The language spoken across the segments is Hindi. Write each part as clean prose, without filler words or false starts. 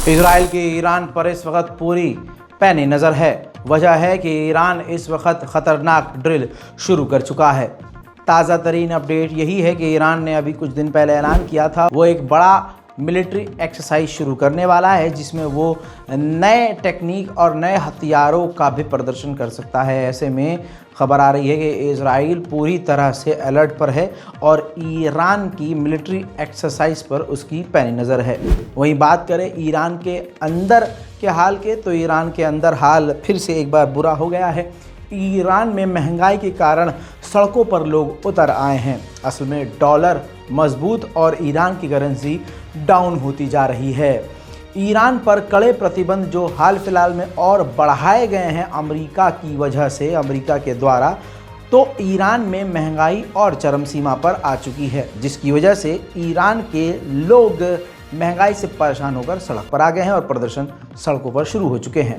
इजराइल की ईरान पर इस वक्त पूरी पैनी नज़र है। वजह है कि ईरान इस वक्त ख़तरनाक ड्रिल शुरू कर चुका है। ताज़ा तरीन अपडेट यही है कि ईरान ने अभी कुछ दिन पहले ऐलान किया था वो एक बड़ा मिलिट्री एक्सरसाइज शुरू करने वाला है, जिसमें वो नए टेक्निक और नए हथियारों का भी प्रदर्शन कर सकता है। ऐसे में खबर आ रही है कि इजराइल पूरी तरह से अलर्ट पर है और ईरान की मिलिट्री एक्सरसाइज पर उसकी पैनी नज़र है। वहीं बात करें ईरान के अंदर के हाल के, तो ईरान के अंदर हाल फिर से एक बार बुरा हो गया है। ईरान में महंगाई के कारण सड़कों पर लोग उतर आए हैं। असल में डॉलर मजबूत और ईरान की करेंसी डाउन होती जा रही है। ईरान पर कड़े प्रतिबंध जो हाल फिलहाल में और बढ़ाए गए हैं अमेरिका की वजह से, अमेरिका के द्वारा, तो ईरान में महंगाई और चरम सीमा पर आ चुकी है, जिसकी वजह से ईरान के लोग महंगाई से परेशान होकर सड़क पर आ गए हैं और प्रदर्शन सड़कों पर शुरू हो चुके हैं।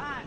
5.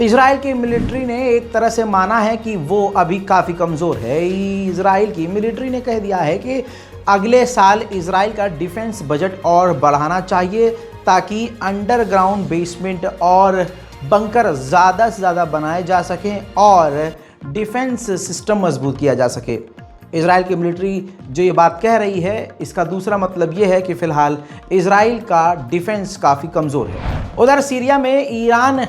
इजराइल की मिलिट्री ने एक तरह से माना है कि वो अभी काफ़ी कमज़ोर है। इजराइल की मिलिट्री ने कह दिया है कि अगले साल इजराइल का डिफेंस बजट और बढ़ाना चाहिए ताकि अंडरग्राउंड बेसमेंट और बंकर ज़्यादा से ज़्यादा बनाए जा सकें और डिफेंस सिस्टम मजबूत किया जा सके। इजराइल की मिलिट्री जो ये बात कह रही है, इसका दूसरा मतलब ये है कि फ़िलहाल इजराइल का डिफेंस काफ़ी कमज़ोर है। उधर सीरिया में ईरान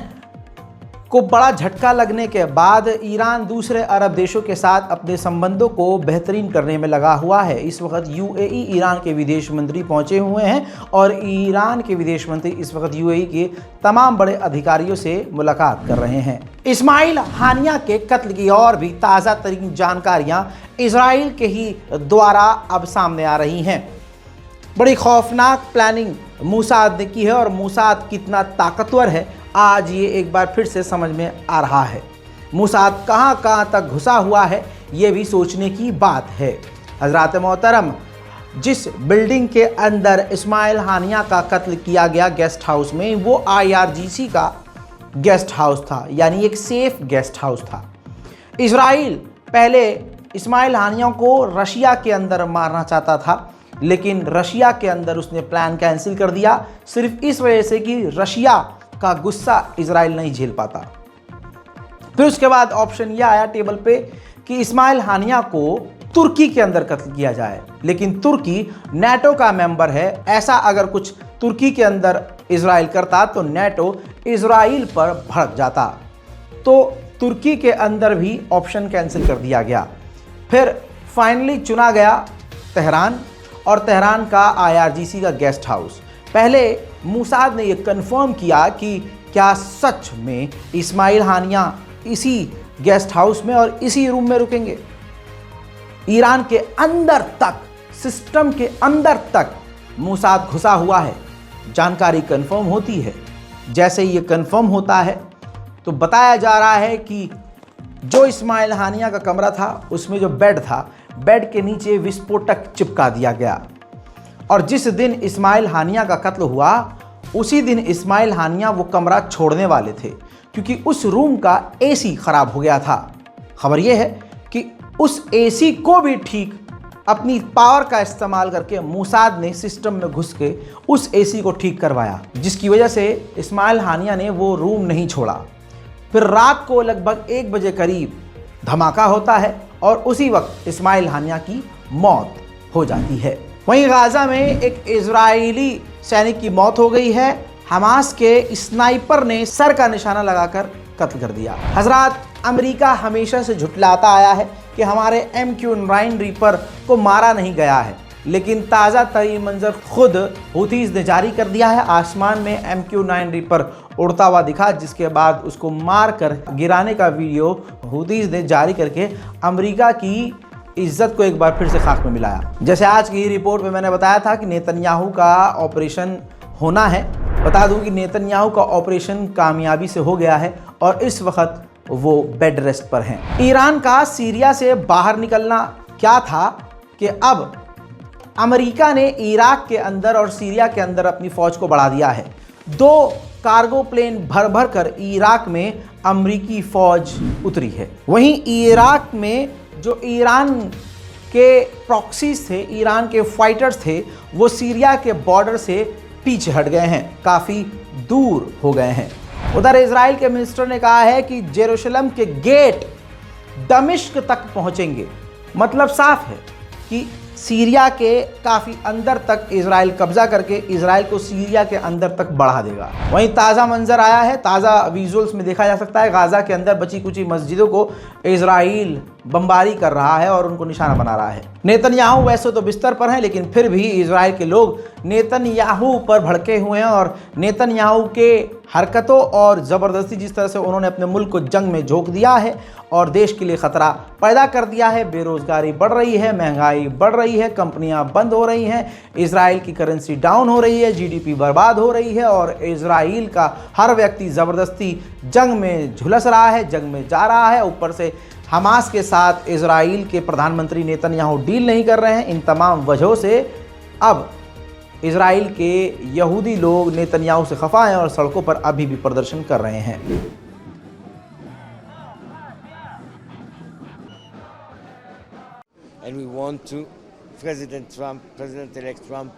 को बड़ा झटका लगने के बाद ईरान दूसरे अरब देशों के साथ अपने संबंधों को बेहतरीन करने में लगा हुआ है। इस वक्त यूएई ईरान के विदेश मंत्री पहुंचे हुए हैं और ईरान के विदेश मंत्री इस वक्त यूएई के तमाम बड़े अधिकारियों से मुलाकात कर रहे हैं। इस्माइल हानिया के कत्ल की और भी ताज़ा तरीन जानकारियाँ इजराइल के ही द्वारा अब सामने आ रही हैं। बड़ी खौफनाक प्लानिंग मूसाद ने की है और मूसाद कितना ताकतवर है आज ये एक बार फिर से समझ में आ रहा है। मूसाद कहाँ तक घुसा हुआ है ये भी सोचने की बात है। हज़रात मोहतरम, जिस बिल्डिंग के अंदर इस्माइल हानिया का कत्ल किया गया गेस्ट हाउस में, वो IRGC का गेस्ट हाउस था, यानी एक सेफ गेस्ट हाउस था। इजराइल पहले इस्माइल हानिया को रशिया के अंदर मारना चाहता था, लेकिन रशिया के अंदर उसने प्लान कैंसिल कर दिया, सिर्फ इस वजह से कि रशिया का गुस्सा इजराइल नहीं झेल पाता। फिर उसके बाद ऑप्शन यह आया टेबल पे कि इस्माइल हानिया को तुर्की के अंदर कत्ल किया जाए, लेकिन तुर्की नेटो का मेंबर है। ऐसा अगर कुछ तुर्की के अंदर इजराइल करता तो नेटो इजराइल पर भड़क जाता, तो तुर्की के अंदर भी ऑप्शन कैंसिल कर दिया गया। फिर फाइनली चुना गया तेहरान, और तेहरान का IRGC का गेस्ट हाउस। पहले मूसाद ने यह कंफर्म किया कि क्या सच में इस्माइल हानिया इसी गेस्ट हाउस में और इसी रूम में रुकेंगे। ईरान के अंदर तक, सिस्टम के अंदर तक मूसाद घुसा हुआ है। जानकारी कंफर्म होती है, जैसे ये कंफर्म होता है तो बताया जा रहा है कि जो इस्माइल हानिया का कमरा था उसमें जो बेड था, बेड के नीचे विस्फोटक चिपका दिया गया। और जिस दिन इस्माइल हानिया का कत्ल हुआ उसी दिन इस्माइल हानिया वो कमरा छोड़ने वाले थे, क्योंकि उस रूम का एसी खराब हो गया था। खबर यह है कि उस एसी को भी ठीक अपनी पावर का इस्तेमाल करके मोसाद ने सिस्टम में घुस के उस एसी को ठीक करवाया, जिसकी वजह से इस्माइल हानिया ने वो रूम नहीं छोड़ा। फिर रात को लगभग 1 बजे करीब धमाका होता है और उसी वक्त इस्माइल हानिया की मौत हो जाती है। वहीं गाजा में एक इजरायली सैनिक की मौत हो गई है। हमास के स्नाइपर ने सर का निशाना लगाकर कत्ल कर दिया। हजरात, अमेरिका हमेशा से झुठलाता आया है कि हमारे MQ-9 रीपर को मारा नहीं गया है, लेकिन ताज़ा तरीन मंजर खुद हुथीज़ ने जारी कर दिया है। आसमान में MQ-9 रीपर उड़ता हुआ दिखा, जिसके बाद उसको मार कर गिराने का वीडियो हुथीज़ ने जारी करके अमेरिका की इज्जत को एक बार फिर से खाक में मिलाया। जैसे आज की रिपोर्ट में मैंने बताया था कि नेतन्याहू का ऑपरेशन होना है। बता दूं कि नेतन्याहू का ऑपरेशन कामयाबी से हो गया है और इस वक्त वो बेड रेस्ट पर हैं। ईरान का सीरिया से बाहर निकलना क्या था कि अब अमेरिका ने इराक के अंदर और सीरिया के अंदर अपनी फौज को बढ़ा दिया है। 2 कार्गो प्लेन भर भर कर इराक में अमेरिकी फौज उतरी है। वहीं इराक में जो ईरान के प्रॉक्सीज थे, ईरान के फाइटर्स थे, वो सीरिया के बॉर्डर से पीछे हट गए हैं, काफ़ी दूर हो गए हैं। उधर इजराइल के मिनिस्टर ने कहा है कि जेरूशलम के गेट दमिश्क तक पहुंचेंगे। मतलब साफ है कि सीरिया के काफ़ी अंदर तक इजराइल कब्जा करके इजराइल को सीरिया के अंदर तक बढ़ा देगा। वहीं ताज़ा मंजर आया है, ताज़ा विजुअल्स में देखा जा सकता है, गाज़ा के अंदर बची कुची मस्जिदों को इजराइल बमबारी कर रहा है और उनको निशाना बना रहा है। नेतन्याहू वैसे तो बिस्तर पर हैं, लेकिन फिर भी इजराइल के लोग नेतन्याहू पर भड़के हुए हैं और नेतन्याहू के हरकतों और ज़बरदस्ती जिस तरह से उन्होंने अपने मुल्क को जंग में झोंक दिया है और देश के लिए ख़तरा पैदा कर दिया है। बेरोज़गारी बढ़ रही है, महंगाई बढ़ रही है, कंपनियां बंद हो रही हैं, इजराइल की करेंसी डाउन हो रही है, GDP बर्बाद हो रही है और इजराइल का हर व्यक्ति ज़बरदस्ती जंग में झुलस रहा है, जंग में जा रहा है। ऊपर से हमास के साथ इजराइल के प्रधानमंत्री नेतन्याहू डील नहीं कर रहे हैं। इन तमाम वजहों से अब इजराइल के यहूदी लोग नेतन्याहू से खफा हैं और सड़कों पर अभी भी प्रदर्शन कर रहे हैं। And we want to President-elect Trump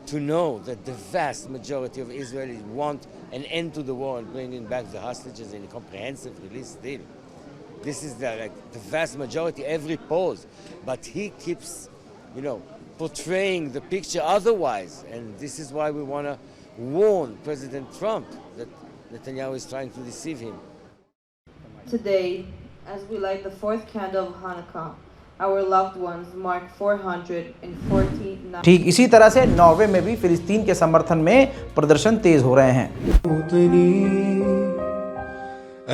to know that the vast majority of Israelis want an end to the war and bringing back the hostages in a comprehensive release deal. This is the vast majority, every pause. But he keeps, portraying the picture otherwise. And this is why we want to warn President Trump that Netanyahu is trying to deceive him. Today, as we light the 4th candle of Hanukkah, our loved ones mark 449. ठीक इसी तरह से नॉर्वे में भी फिलिस्तीन के समर्थन में प्रदर्शन तेज हो रहे हैं।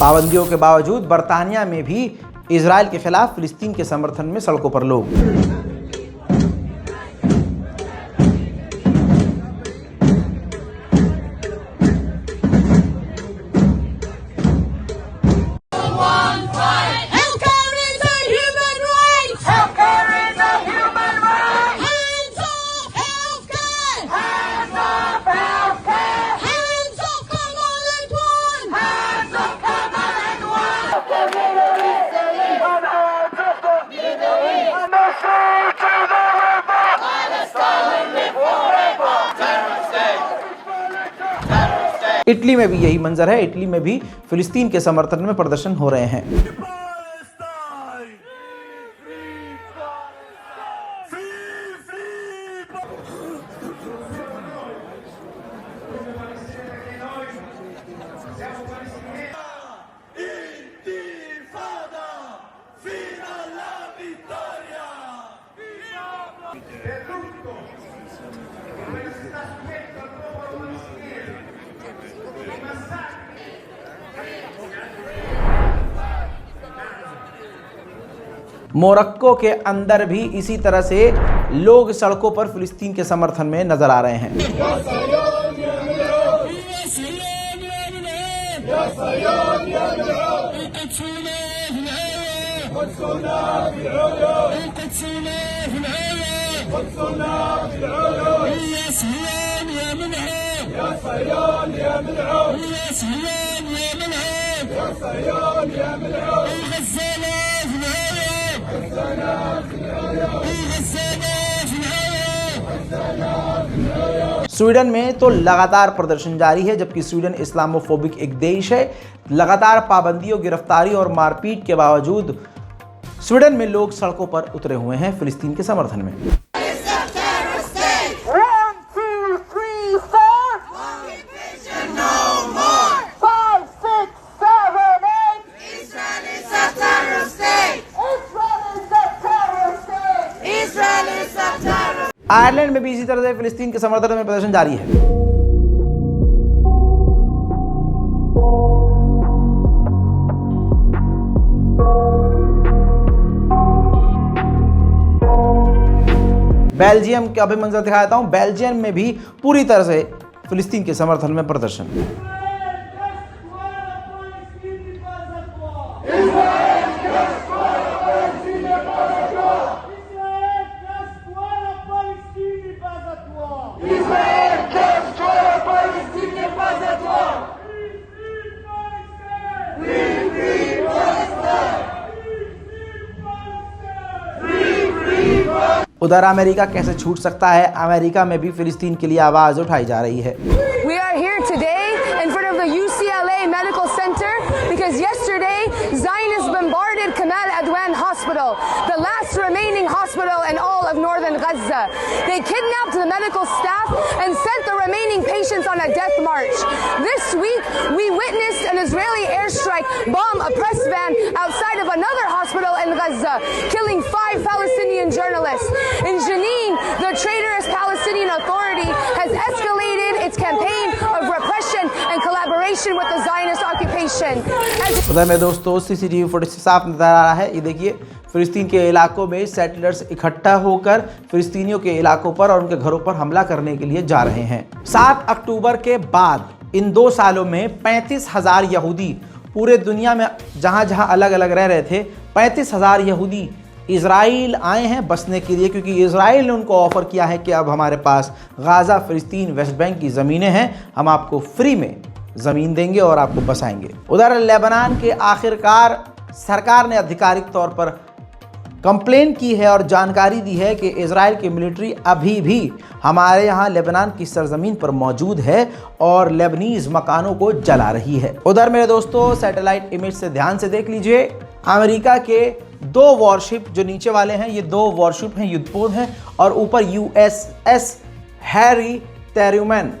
पाबंदियों के बावजूद बरतानिया में भी इजराइल के खिलाफ फिलिस्तीन के समर्थन में सड़कों पर लोग। इटली में भी यही मंजर है। इटली में भी फिलिस्तीन के समर्थन में प्रदर्शन हो रहे हैं। मोरक्को के अंदर भी इसी तरह से लोग सड़कों पर फिलिस्तीन के समर्थन में नजर आ रहे हैं। स्वीडन में तो लगातार प्रदर्शन जारी है, जबकि स्वीडन इस्लामोफोबिक एक देश है। लगातार पाबंदियों, गिरफ्तारी और मारपीट के बावजूद स्वीडन में लोग सड़कों पर उतरे हुए हैं फिलिस्तीन के समर्थन में। आयरलैंड में भी इसी तरह से फिलिस्तीन के समर्थन में प्रदर्शन जारी है। बेल्जियम के अभी मंजर दिखा देता हूं। बेल्जियम में भी पूरी तरह से फिलिस्तीन के समर्थन में प्रदर्शन। उधर अमेरिका कैसे छूट सकता है, अमेरिका में भी फिलिस्तीन के लिए आवाज उठाई जा रही है। We are here today in front of the UCLA Medical Center because yesterday Zionists bombarded Kamal Adwan Hospital, the last remaining hospital in all of northern Gaza. They kidnapped the medical staff and sent the remaining patients on a death march. This week, we witnessed an Israeli airstrike bomb a press van outside of another hospital in Gaza, killing 5 Palestinian journalists. In Jenin, the traitorous Palestinian Authority has escalated its campaign of repression and collaboration with the Zionist occupation. उधर में दोस्तों सीसीटीवी फुटेज साफ नजर आ रहा है। ये देखिए, फिलिस्तीन के इलाकों में सेटलर्स इकट्ठा होकर फिलिस्तीनियों के इलाकों पर और उनके घरों पर हमला करने के लिए जा रहे हैं। 7 अक्टूबर के बाद इन 2 सालों में 35,000 यहूदी पूरे दुनिया में जहां जहां अलग अलग रह रहे थे, 35,000 यहूदी इजराइल आए हैं बसने के लिए, क्योंकि इजराइल ने उनको ऑफर किया है कि अब हमारे पास गाज़ा, फिलिस्तीन, वेस्ट बैंक की ज़मीनें हैं, हम आपको फ्री में ज़मीन देंगे और आपको बसाएंगे। उधर लेबनान के आखिरकार सरकार ने आधिकारिक तौर पर कंप्लेन की है और जानकारी दी है कि इजराइल की मिलिट्री अभी भी हमारे यहाँ लेबनान की सरजमीन पर मौजूद है और लेबनीज मकानों को जला रही है। उधर मेरे दोस्तों सैटेलाइट इमेज से ध्यान से देख लीजिए, अमेरिका के 2 वॉरशिप जो नीचे वाले हैं, ये 2 वॉरशिप हैं, युद्धपोत हैं, और ऊपर USS Harry Trueman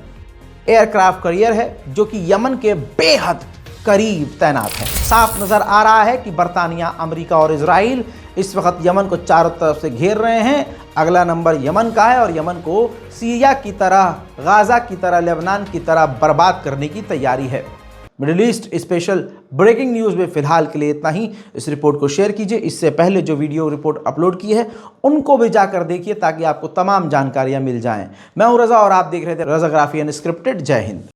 aircraft carrier है जो कि यमन के बेहद करीब तैनात है। साफ नजर आ रहा है कि बरतानिया, अमेरिका और इजराइल इस वक्त यमन को चारों तरफ से घेर रहे हैं। अगला नंबर यमन का है और यमन को सीरिया की तरह, गाज़ा की तरह, लेबनान की तरह बर्बाद करने की तैयारी है। Middle east special breaking news में फिलहाल के लिए इतना ही। इस रिपोर्ट को शेयर कीजिए। इससे पहले जो वीडियो रिपोर्ट अपलोड की है उनको भी जाकर देखिए ताकि आपको तमाम जानकारियां मिल जाएं। मैं हूं रज़ा और आप देख रहे थे रज़ाग्राफी अनस्क्रिप्टेड। जय हिंद।